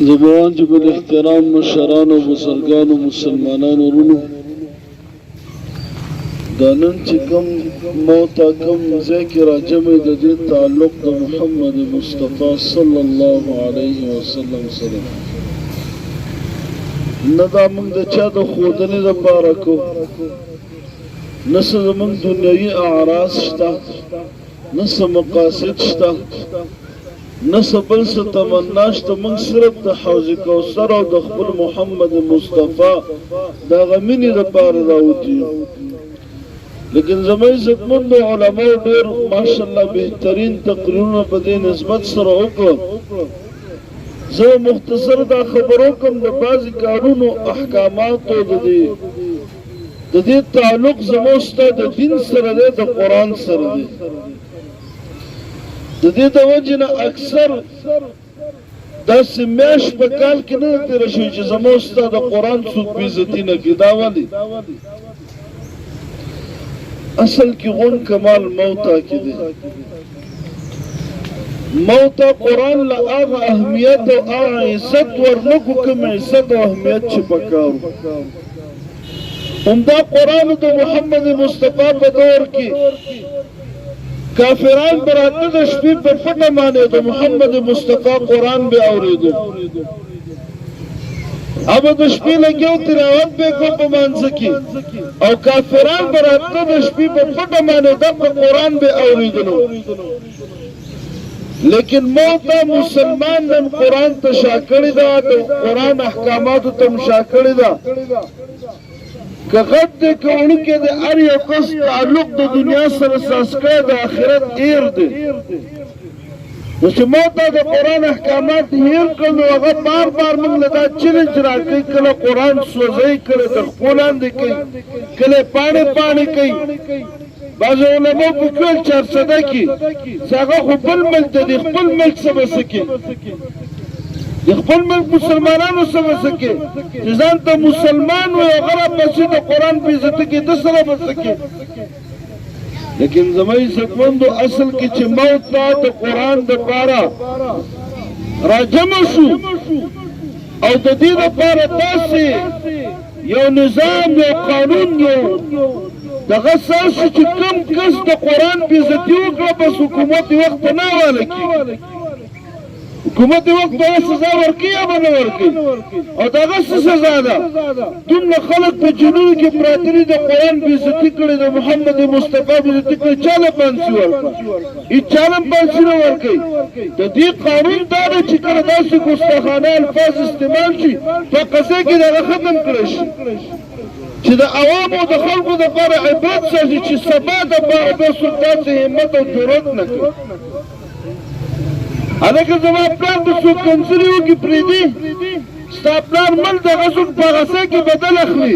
زبان جب الاحترام مشران و بزرگان و مسلمانان ورونو دانن چې کم موتا کم ذکر جمع د دې تعلق د محمد مصطفی صلی الله علیه وسلم سره نه دا موږ د چا د خودنې لپاره کو نه څه زموږ دنیوي اعراض شته نه څه مقاصد شته نه څه بل څه تمنا شته موږ صرف د حوض کوثر او د خپل محمد مصطفی د هغه مینې لپاره راوتي لیکن زموږ عزتمند علماء ډېر ماشاءالله بهترین تقریرونه په دې نسبت سره وکړل زه مختصر دا خبرو کوم د بعضې کارونو احکاماتو د دې تعلق زموږ ستا د دین سره دی د قرآن سره دی د دې د وجې نه اکثر داسې میاشت په کال کې نه تېره شوې چې زموږ ستا د قرآن څوک بېعزتي نه کړي دا ولې اصل کی غن کمال موتا کی دے موتا قرآن لا آغا اہمیت و آغا عزت ورنکو کم عزت و اہمیت چپکارو امدہ قرآن تو محمد مصطفیٰ پا دور کی کافران براتنے دا شپی پر پٹا مانے تو محمد مصطفیٰ قرآن بے آوری دو اب د شپې لګیو تلاوت به کو په منځ کې او کافران براتله د شپې په پټه باندې د قرآن به اوریدلو لیکن موتا مسلمان نن قرآن ته شا کړی دا د قرآن احکاماتو ته شا کړی دا که غد دی که وړوکی دی هر یو کس تعلق د دنیا سره ساس کړی د آخرت ایر دی نو چې موتا د قرآن احکامات هیر کړل نو هغه بار بار موږ له دا چیلنج راکوي کله قرآن سوځوي کله د خپو لاندې کوي کله پاڼې پاڼې کوي بعض علماء په کویل چارسده کې چې هغه خو بل ملک ته د خپل ملک څه به څه کوي د خپل ملک مسلمانانو څه به څه کوي چې ځان ته مسلمان وي هغه راپسې د قرآن په عزته کې ده سره به څه کوي لیکن زمای عزتمندو اصل کې چې موت ته د قرآن دپاره راجمع شو او د دې دپاره داسې یو نظام یو قانون یو دغه ساز شو چې کوم کس د قرآن بېعزتي وکړه بس حکومت یې وخت ته نه حواله کړي حکومت یې وخت ته سزا ورکوي یا به نه ورکوي او دغه څه سزا ده دومره خلک په جنونو کې پراته دي د قرآن بېعزتي کړې د محمد مصطفی بېعزتي کړې چا له پانسي ورکړه هېچا له پانسي نه ورکوي د دې قانون دا ده چې کله داسې ګستاخانه الفاظ استعمال شي په قضیه کې دغه ختم کړی شي چې د عوامو د خلکو دپاره عبرت سازي چې سبا دپاره بیا څوک داسې همت او جرأت نه کوي هلکه زما پلار د څوک کنځلې وکړي پرېږدي ستا پلار مل دغه څوک په غصه کې بدل اخلي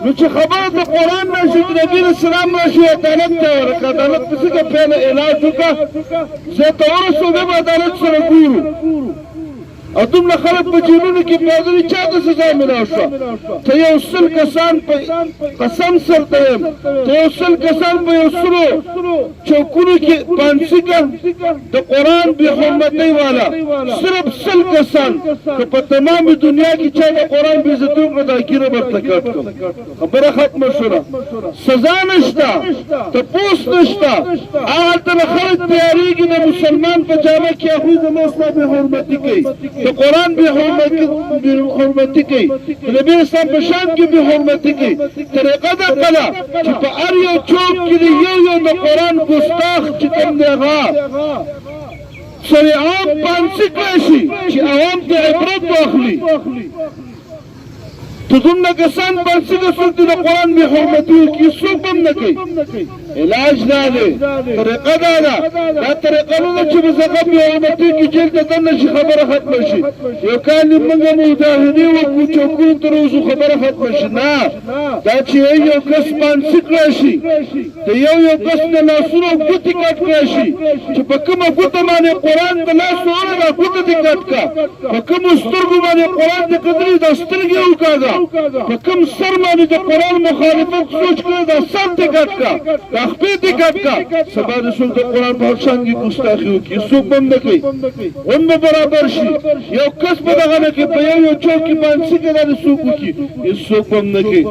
نو چې خبره د قرآن راشي چې نبي علیه السلام راشي عدالت ته ورکړه عدالت په څه کې پیله علاج وکړه زه ته ورسېږم عدالت سره ګورو او دومره خلک په جیلونو کې پراته دي چا ته سزا ملاو شوه ته یو سل کسان په قسم سر ته یم ته یو سل کسان په یو سلو چوکونو کې پانسي کړه د قرآن بې حرمتۍ والا صرف سل کسان که په تمام دنیا کې چا د قرآن بېعزتي وکړه دا ګیره برته کټ کړه خبره ختمه شوله سزا نشته تپوس نشته هغلته نه خلک تیارېږي د مسلمان په جامه کې هغوی زما ستا بې حرمتي کوي د قرآن بې حرمتي کوي د نبي اسلام په شان کې بې حرمتي کوي طریقه ده کله چې په هر یو چوک کې د یو د قرآن ګستاخ چې کوم دی هغه سره عام پانسي کړی شي چې عوام ته عبرت واخلي تو دومره کسان پانسي که څوک دي د قرآن بې حرمتي وکړي څوک هم نه کوي علاج دا دی طریقه دا ده دا طریقه نه ده چې بس هغه بې حرمتي کړي جیل ته دننه شي خبره ختمه شي یو کال موږ مجاهدې وکړو چوکونو ته راوځو خبره ختمه شي نه دا چې یو کس پانسي کړی شي د یو کس د لاسونو ګوتې کټ کړی شي چې په کومه ګوته باندې قرآن ته لاس ووړه دا ګوته دې کټ کړه په کومو سترګو باندې قرآن دې کتلي دا سترګې وکاږه په کوم سر باندې د قرآن مخالفت سوچ کړی دا سر دې کټ کړه دا خپې دقت کا سبا د څوک د قرآن په شانګي ګستاخي وکړي څوک به نه کوي اون به برابر شي یو کس به دغه نه کوي په یو چوک کې باندې څه کوي څوک وکړي څوک به نه کوي